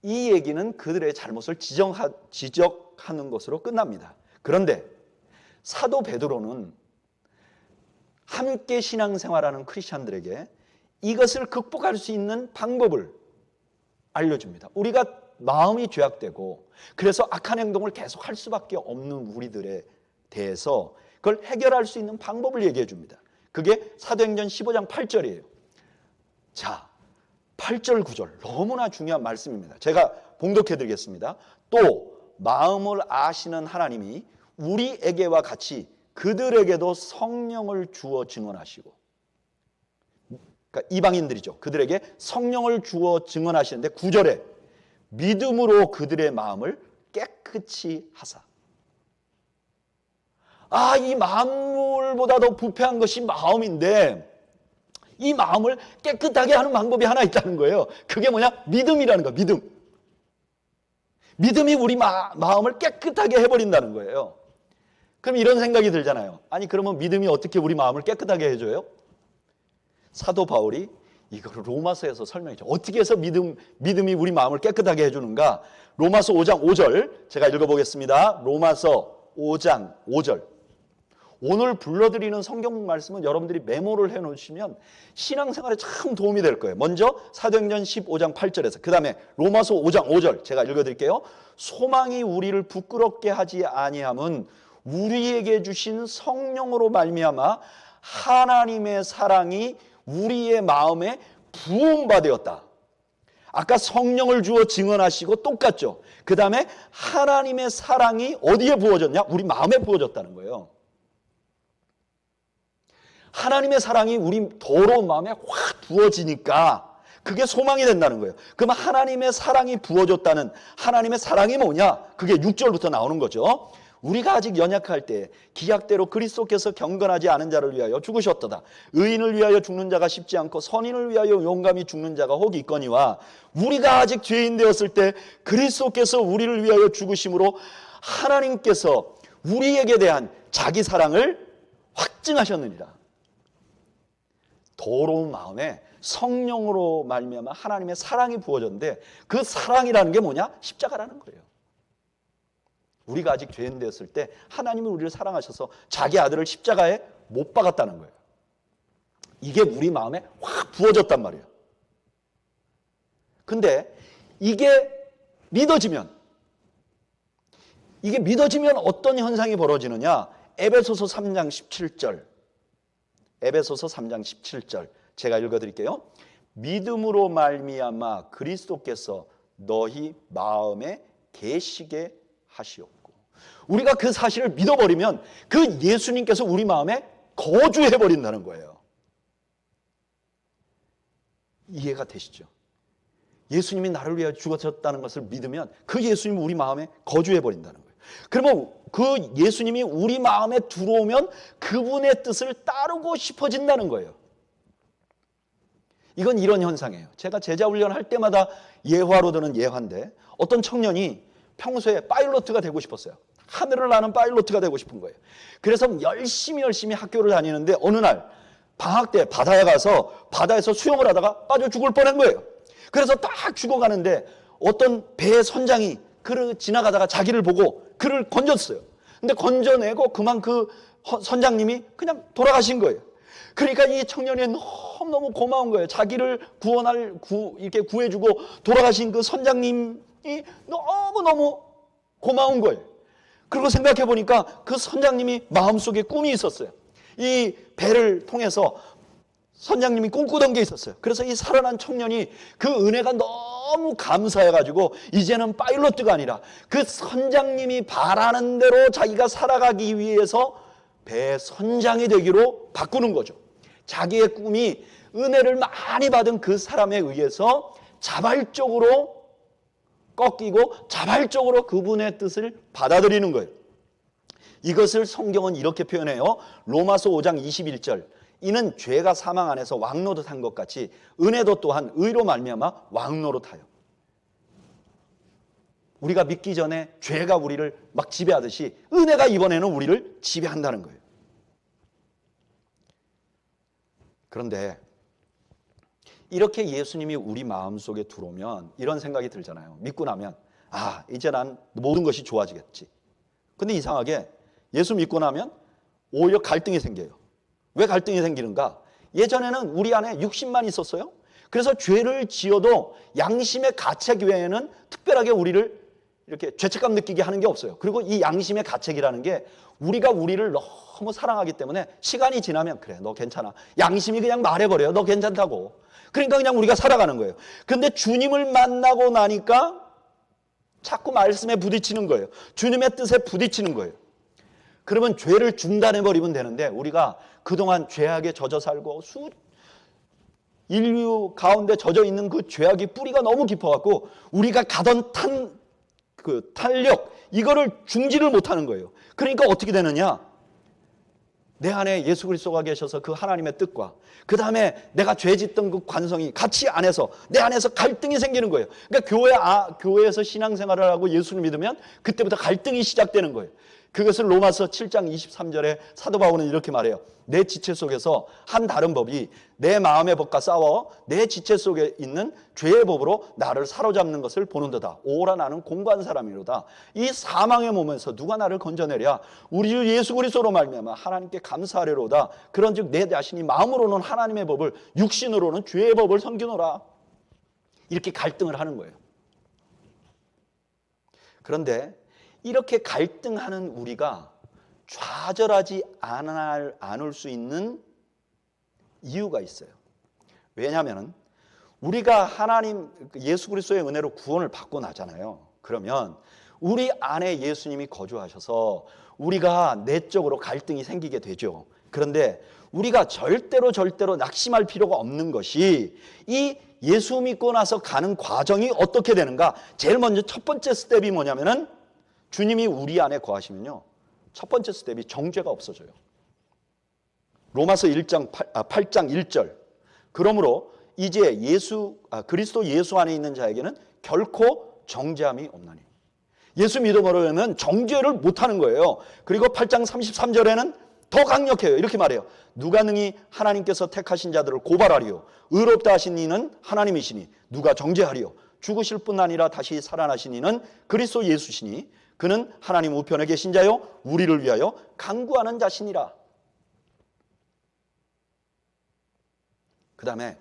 이 얘기는 그들의 잘못을 지적하는 것으로 끝납니다. 그런데 사도 베드로는 함께 신앙생활하는 크리스찬들에게 이것을 극복할 수 있는 방법을 알려줍니다. 우리가 마음이 죄악되고 그래서 악한 행동을 계속 할 수밖에 없는 우리들에 대해서 그걸 해결할 수 있는 방법을 얘기해 줍니다. 그게 사도행전 15장 8절이에요. 자, 8절 9절 너무나 중요한 말씀입니다. 제가 봉독해 드리겠습니다. 또 마음을 아시는 하나님이 우리에게와 같이 그들에게도 성령을 주어 증언하시고, 그러니까 이방인들이죠. 그들에게 성령을 주어 증언하시는데 9절에 믿음으로 그들의 마음을 깨끗이 하사. 이 만물보다 더 부패한 것이 마음인데 이 마음을 깨끗하게 하는 방법이 하나 있다는 거예요. 그게 뭐냐? 믿음이라는 거예요. 믿음. 믿음이 우리 마음을 깨끗하게 해버린다는 거예요. 그럼 이런 생각이 들잖아요. 아니 그러면 믿음이 어떻게 우리 마음을 깨끗하게 해줘요? 사도 바울이 이걸 로마서에서 설명했죠. 어떻게 해서 믿음이 우리 마음을 깨끗하게 해주는가? 로마서 5장 5절 제가 읽어보겠습니다. 로마서 5장 5절. 오늘 불러드리는 성경 말씀은 여러분들이 메모를 해놓으시면 신앙생활에 참 도움이 될 거예요. 먼저 사도행전 15장 8절에서 그 다음에 로마서 5장 5절 제가 읽어드릴게요. 소망이 우리를 부끄럽게 하지 아니함은 우리에게 주신 성령으로 말미암아 하나님의 사랑이 우리의 마음에 부음받았다. 아까 성령을 주어 증언하시고 똑같죠. 그 다음에 하나님의 사랑이 어디에 부어졌냐? 우리 마음에 부어졌다는 거예요. 하나님의 사랑이 우리 더러운 마음에 확 부어지니까 그게 소망이 된다는 거예요. 그러면 하나님의 사랑이 부어졌다는 하나님의 사랑이 뭐냐? 그게 6절부터 나오는 거죠. 우리가 아직 연약할 때 기약대로 그리스도께서 경건하지 않은 자를 위하여 죽으셨도다. 의인을 위하여 죽는 자가 쉽지 않고 선인을 위하여 용감히 죽는 자가 혹 있거니와 우리가 아직 죄인 되었을 때 그리스도께서 우리를 위하여 죽으심으로 하나님께서 우리에게 대한 자기 사랑을 확증하셨느니라. 더러운 마음에 성령으로 말미암아 하나님의 사랑이 부어졌는데 그 사랑이라는 게 뭐냐? 십자가라는 거예요. 우리가 아직 죄인 되었을 때 하나님이 우리를 사랑하셔서 자기 아들을 십자가에 못 박았다는 거예요. 이게 우리 마음에 확 부어졌단 말이에요. 근데 이게 믿어지면 어떤 현상이 벌어지느냐? 에베소서 3장 17절. 에베소서 3장 17절 제가 읽어드릴게요. 믿음으로 말미암아 그리스도께서 너희 마음에 계시게 하시옵고. 우리가 그 사실을 믿어버리면 그 예수님께서 우리 마음에 거주해버린다는 거예요. 이해가 되시죠? 예수님이 나를 위하여 죽으셨다는 것을 믿으면 그 예수님이 우리 마음에 거주해버린다는 거예요. 그러면 그 예수님이 우리 마음에 들어오면 그분의 뜻을 따르고 싶어진다는 거예요. 이건 이런 현상이에요. 제가 제자 훈련할 때마다 예화로 드는 예화인데 어떤 청년이 평소에 파일로트가 되고 싶었어요. 하늘을 나는 파일로트가 되고 싶은 거예요. 그래서 열심히 학교를 다니는데 어느 날 방학 때 바다에 가서 바다에서 수영을 하다가 빠져 죽을 뻔한 거예요. 그래서 딱 죽어가는데 어떤 배 선장이 그를 지나가다가 자기를 보고 그를 건졌어요. 근데 건져내고 그만 그 선장님이 그냥 돌아가신 거예요. 그러니까 이 청년이 너무너무 고마운 거예요. 자기를 이렇게 구해주고 돌아가신 그 선장님이 너무너무 고마운 거예요. 그리고 생각해 보니까 그 선장님이 마음속에 꿈이 있었어요. 이 배를 통해서 선장님이 꿈꾸던 게 있었어요. 그래서 이 살아난 청년이 그 은혜가 너무 감사해가지고 이제는 파일로트가 아니라 그 선장님이 바라는 대로 자기가 살아가기 위해서 배 선장이 되기로 바꾸는 거죠. 자기의 꿈이 은혜를 많이 받은 그 사람에 의해서 자발적으로 꺾이고 자발적으로 그분의 뜻을 받아들이는 거예요. 이것을 성경은 이렇게 표현해요. 로마서 5장 21절. 이는 죄가 사망 안에서 왕노릇한 것 같이 은혜도 또한 의로 말미암아 왕노릇하여. 우리가 믿기 전에 죄가 우리를 막 지배하듯이 은혜가 이번에는 우리를 지배한다는 거예요. 그런데 이렇게 예수님이 우리 마음속에 들어오면 이런 생각이 들잖아요. 믿고 나면 이제 난 모든 것이 좋아지겠지. 근데 이상하게 예수 믿고 나면 오히려 갈등이 생겨요. 왜 갈등이 생기는가? 예전에는 우리 안에 육신만 있었어요. 그래서 죄를 지어도 양심의 가책 외에는 특별하게 우리를 이렇게 죄책감 느끼게 하는 게 없어요. 그리고 이 양심의 가책이라는 게 우리가 우리를 너무 사랑하기 때문에 시간이 지나면 그래 너 괜찮아. 양심이 그냥 말해버려요. 너 괜찮다고. 그러니까 그냥 우리가 살아가는 거예요. 근데 주님을 만나고 나니까 자꾸 말씀에 부딪히는 거예요. 주님의 뜻에 부딪히는 거예요. 그러면 죄를 중단해버리면 되는데 우리가 그동안 죄악에 젖어 살고 인류 가운데 젖어 있는 그 죄악의 뿌리가 너무 깊어갖고 우리가 가던 탄력 이거를 중지를 못하는 거예요. 그러니까 어떻게 되느냐? 내 안에 예수 그리스도가 계셔서 그 하나님의 뜻과 그 다음에 내가 죄 짓던 그 관성이 같이 안에서 내 안에서 갈등이 생기는 거예요. 그러니까 교회에서 신앙생활을 하고 예수를 믿으면 그때부터 갈등이 시작되는 거예요. 그것을 로마서 7장 23절에 사도 바울은 이렇게 말해요. 내 지체 속에서 한 다른 법이 내 마음의 법과 싸워 내 지체 속에 있는 죄의 법으로 나를 사로잡는 것을 보는도다. 오라 나는 공고한 사람이로다. 이 사망의 몸에서 누가 나를 건져내랴. 우리 주 예수 그리스도로 말미암아 하나님께 감사하리로다. 그런즉 내 자신이 마음으로는 하나님의 법을 육신으로는 죄의 법을 섬기노라. 이렇게 갈등을 하는 거예요. 그런데 이렇게 갈등하는 우리가 좌절하지 않을 수 있는 이유가 있어요. 왜냐하면 우리가 하나님 예수 그리스도의 은혜로 구원을 받고 나잖아요. 그러면 우리 안에 예수님이 거주하셔서 우리가 내적으로 갈등이 생기게 되죠. 그런데 우리가 절대로 낙심할 필요가 없는 것이 이 예수 믿고 나서 가는 과정이 어떻게 되는가? 제일 먼저 첫 번째 스텝이 뭐냐면은 주님이 우리 안에 거하시면요, 첫 번째 스텝이 정죄가 없어져요. 로마서 8장 1절. 그러므로 이제 그리스도 예수 안에 있는 자에게는 결코 정죄함이 없나니. 예수 믿음으로는 정죄를 못하는 거예요. 그리고 8장 33절에는 더 강력해요. 이렇게 말해요. 누가 능히 하나님께서 택하신 자들을 고발하리요. 의롭다 하신 이는 하나님이시니 누가 정죄하리요. 죽으실 뿐 아니라 다시 살아나신 이는 그리스도 예수시니 그는 하나님 우편에 계신 자요 우리를 위하여 간구하는 자신이라. 그 다음에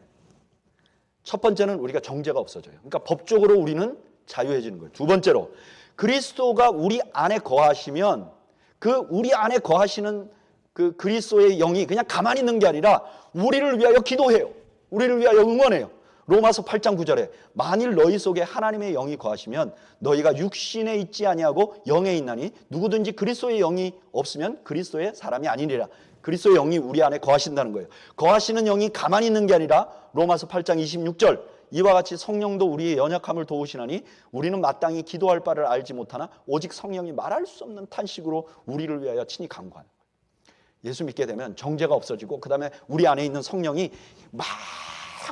첫 번째는 우리가 정죄가 없어져요. 그러니까 법적으로 우리는 자유해지는 거예요. 두 번째로 그리스도가 우리 안에 거하시면 그 우리 안에 거하시는 그 그리스도의 영이 그냥 가만히 있는 게 아니라 우리를 위하여 기도해요. 우리를 위하여 응원해요. 로마서 8장 9절에 만일 너희 속에 하나님의 영이 거하시면 너희가 육신에 있지 아니하고 영에 있나니 누구든지 그리스도의 영이 없으면 그리스도의 사람이 아니니라. 그리스도의 영이 우리 안에 거하신다는 거예요. 거하시는 영이 가만히 있는 게 아니라 로마서 8장 26절 이와 같이 성령도 우리의 연약함을 도우시나니 우리는 마땅히 기도할 바를 알지 못하나 오직 성령이 말할 수 없는 탄식으로 우리를 위하여 친히 간구하는 거예요. 예수 믿게 되면 정죄가 없어지고 그 다음에 우리 안에 있는 성령이 막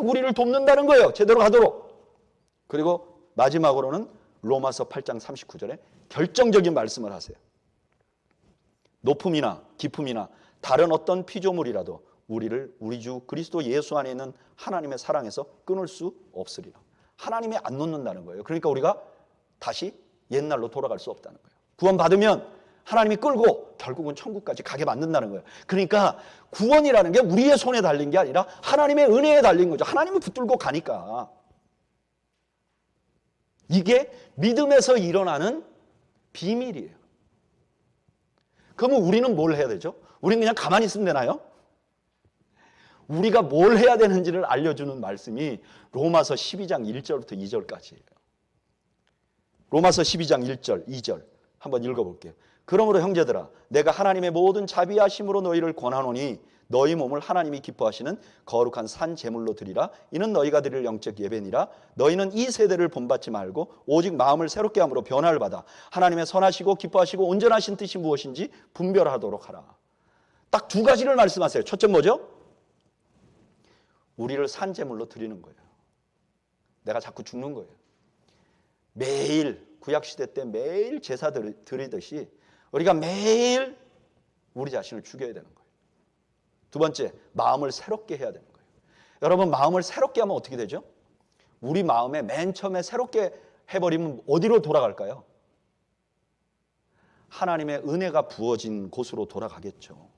우리를 돕는다는 거예요. 제대로 가도록. 그리고 마지막으로는 로마서 8장 39절에 결정적인 말씀을 하세요. 높음이나 깊음이나 다른 어떤 피조물이라도 우리를 우리 주 그리스도 예수 안에 있는 하나님의 사랑에서 끊을 수 없으리라. 하나님이 안 놓는다는 거예요. 그러니까 우리가 다시 옛날로 돌아갈 수 없다는 거예요. 구원받으면 하나님이 끌고 결국은 천국까지 가게 만든다는 거예요. 그러니까 구원이라는 게 우리의 손에 달린 게 아니라 하나님의 은혜에 달린 거죠. 하나님이 붙들고 가니까. 이게 믿음에서 일어나는 비밀이에요. 그러면 우리는 뭘 해야 되죠? 우리는 그냥 가만히 있으면 되나요? 우리가 뭘 해야 되는지를 알려주는 말씀이 로마서 12장 1절부터 2절까지예요. 로마서 12장 1절, 2절 한번 읽어볼게요. 그러므로 형제들아 내가 하나님의 모든 자비하심으로 너희를 권하노니 너희 몸을 하나님이 기뻐하시는 거룩한 산 제물로 드리라. 이는 너희가 드릴 영적 예배니라. 너희는 이 세대를 본받지 말고 오직 마음을 새롭게 함으로 변화를 받아 하나님의 선하시고 기뻐하시고 온전하신 뜻이 무엇인지 분별하도록 하라. 딱 두 가지를 말씀하세요. 첫째 뭐죠? 우리를 산 제물로 드리는 거예요. 내가 자꾸 죽는 거예요. 매일 구약시대 때 매일 제사 드리듯이 우리가 매일 우리 자신을 죽여야 되는 거예요. 두 번째, 마음을 새롭게 해야 되는 거예요. 여러분, 마음을 새롭게 하면 어떻게 되죠? 우리 마음에 맨 처음에 새롭게 해버리면 어디로 돌아갈까요? 하나님의 은혜가 부어진 곳으로 돌아가겠죠.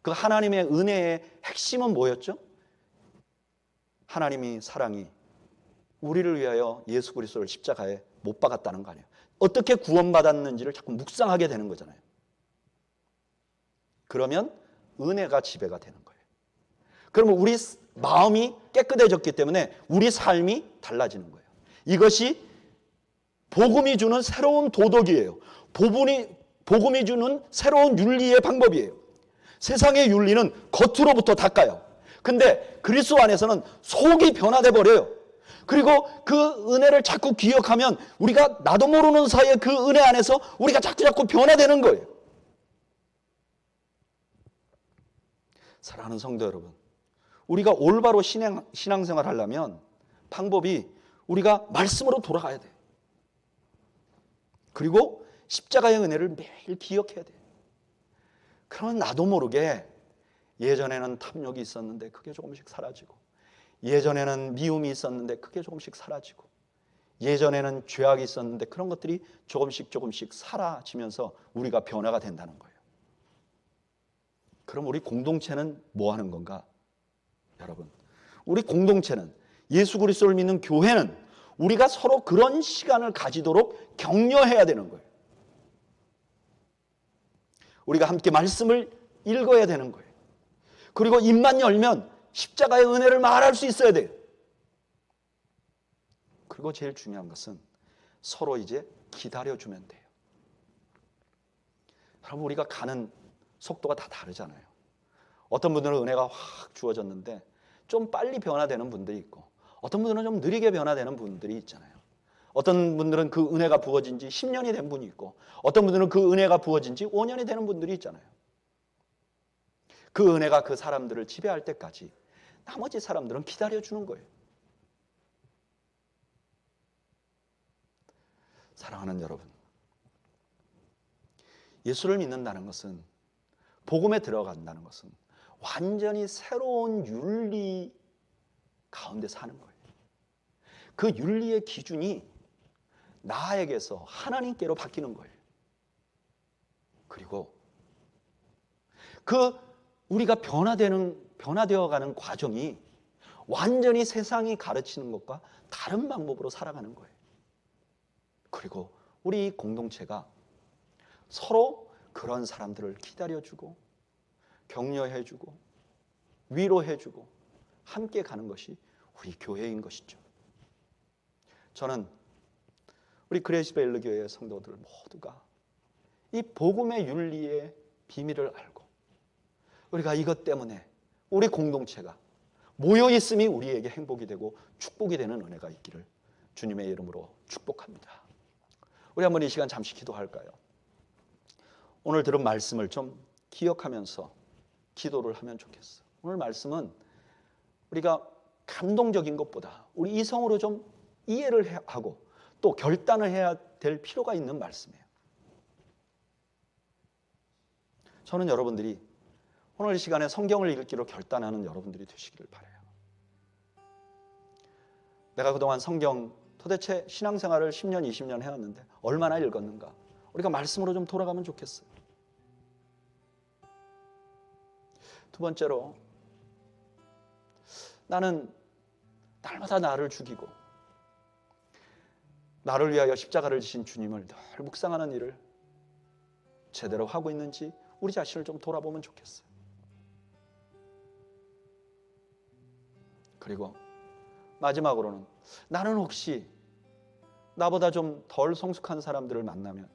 그 하나님의 은혜의 핵심은 뭐였죠? 하나님이 사랑이 우리를 위하여 예수 그리스도를 십자가에 못 박았다는 거 아니에요. 어떻게 구원받았는지를 자꾸 묵상하게 되는 거잖아요. 그러면 은혜가 지배가 되는 거예요. 그러면 우리 마음이 깨끗해졌기 때문에 우리 삶이 달라지는 거예요. 이것이 복음이 주는 새로운 도덕이에요. 복음이 주는 새로운 윤리의 방법이에요. 세상의 윤리는 겉으로부터 닦아요. 근데 그리스도 안에서는 속이 변화돼 버려요. 그리고 그 은혜를 자꾸 기억하면 우리가 나도 모르는 사이에 그 은혜 안에서 우리가 자꾸 변화되는 거예요. 사랑하는 성도 여러분, 우리가 올바로 신앙생활 하려면 방법이 우리가 말씀으로 돌아가야 돼요. 그리고 십자가의 은혜를 매일 기억해야 돼요. 그러면 나도 모르게 예전에는 탐욕이 있었는데 그게 조금씩 사라지고, 예전에는 미움이 있었는데 그게 조금씩 사라지고, 예전에는 죄악이 있었는데 그런 것들이 조금씩 사라지면서 우리가 변화가 된다는 거예요. 그럼 우리 공동체는 뭐 하는 건가? 여러분, 우리 공동체는, 예수 그리스도를 믿는 교회는 우리가 서로 그런 시간을 가지도록 격려해야 되는 거예요. 우리가 함께 말씀을 읽어야 되는 거예요. 그리고 입만 열면 십자가의 은혜를 말할 수 있어야 돼요. 그리고 제일 중요한 것은 서로 이제 기다려주면 돼요. 여러분, 우리가 가는 속도가 다 다르잖아요. 어떤 분들은 은혜가 확 주어졌는데 좀 빨리 변화되는 분들이 있고, 어떤 분들은 좀 느리게 변화되는 분들이 있잖아요. 어떤 분들은 그 은혜가 부어진 지 10년이 된 분이 있고, 어떤 분들은 그 은혜가 부어진 지 5년이 되는 분들이 있잖아요. 그 은혜가 그 사람들을 지배할 때까지 나머지 사람들은 기다려주는 거예요. 사랑하는 여러분, 예수를 믿는다는 것은, 복음에 들어간다는 것은 완전히 새로운 윤리 가운데 사는 거예요. 그 윤리의 기준이 나에게서 하나님께로 바뀌는 거예요. 그리고 그 우리가 변화되어가는 과정이 완전히 세상이 가르치는 것과 다른 방법으로 살아가는 거예요. 그리고 우리 공동체가 서로 그런 사람들을 기다려주고 격려해주고 위로해주고 함께 가는 것이 우리 교회인 것이죠. 저는 우리 그레이스밸리 교회의 성도들 모두가 이 복음의 윤리의 비밀을 알고, 우리가 이것 때문에 우리 공동체가 모여있음이 우리에게 행복이 되고 축복이 되는 은혜가 있기를 주님의 이름으로 축복합니다. 우리 한번 이 시간 잠시 기도할까요? 오늘 들은 말씀을 좀 기억하면서 기도를 하면 좋겠어요. 오늘 말씀은 우리가 감동적인 것보다 우리 이성으로 좀 이해를 하고 또 결단을 해야 될 필요가 있는 말씀이에요. 저는 여러분들이 오늘 이 시간에 성경을 읽기로 결단하는 여러분들이 되시기를 바라요. 내가 그동안 성경 도대체 신앙생활을 10년, 20년 해왔는데 얼마나 읽었는가? 우리가 말씀으로 좀 돌아가면 좋겠어요. 두 번째로, 나는 날마다 나를 죽이고 나를 위하여 십자가를 지신 주님을 늘 묵상하는 일을 제대로 하고 있는지 우리 자신을 좀 돌아보면 좋겠어요. 그리고 마지막으로는, 나는 혹시 나보다 좀 덜 성숙한 사람들을 만나면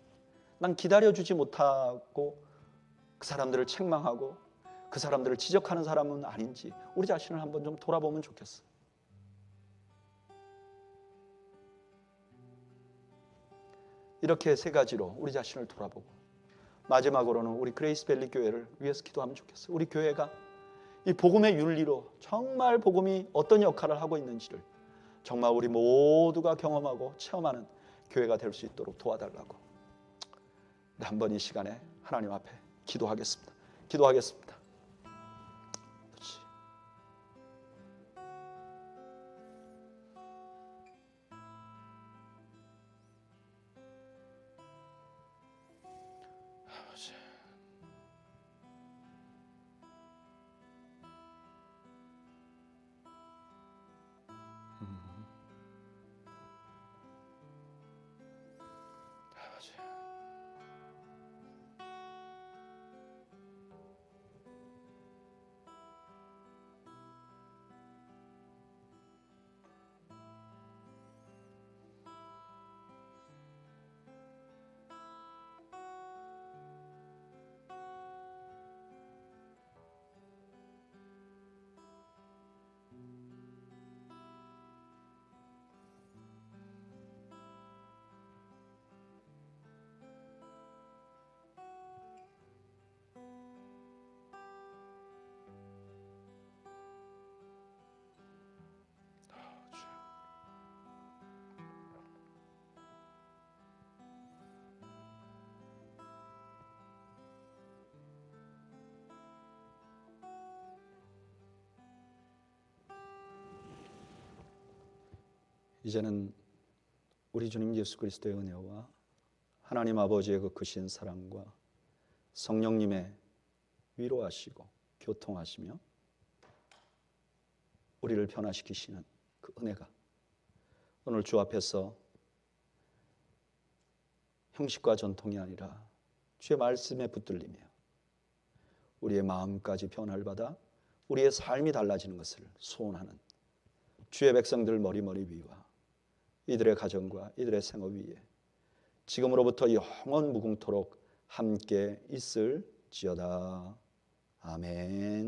난 기다려주지 못하고 그 사람들을 책망하고 그 사람들을 지적하는 사람은 아닌지 우리 자신을 한번 좀 돌아보면 좋겠어요. 이렇게 세 가지로 우리 자신을 돌아보고, 마지막으로는 우리 그레이스밸리 교회를 위해서 기도하면 좋겠어요. 우리 교회가 이 복음의 윤리로 정말 복음이 어떤 역할을 하고 있는지를 정말 우리 모두가 경험하고 체험하는 교회가 될 수 있도록 도와달라고, 한번 이 시간에 하나님 앞에 기도하겠습니다. 기도하겠습니다. 그렇지. 이제는 우리 주님 예수 그리스도의 은혜와 하나님 아버지의 그 크신 사랑과 성령님의 위로하시고 교통하시며 우리를 변화시키시는 그 은혜가 오늘 주 앞에서 형식과 전통이 아니라 주의 말씀에 붙들리며 우리의 마음까지 변화를 받아 우리의 삶이 달라지는 것을 소원하는 주의 백성들 머리머리 위와 이들의 가정과 이들의 생업 위에 지금으로부터 영원 무궁토록 함께 있을지어다. 아멘.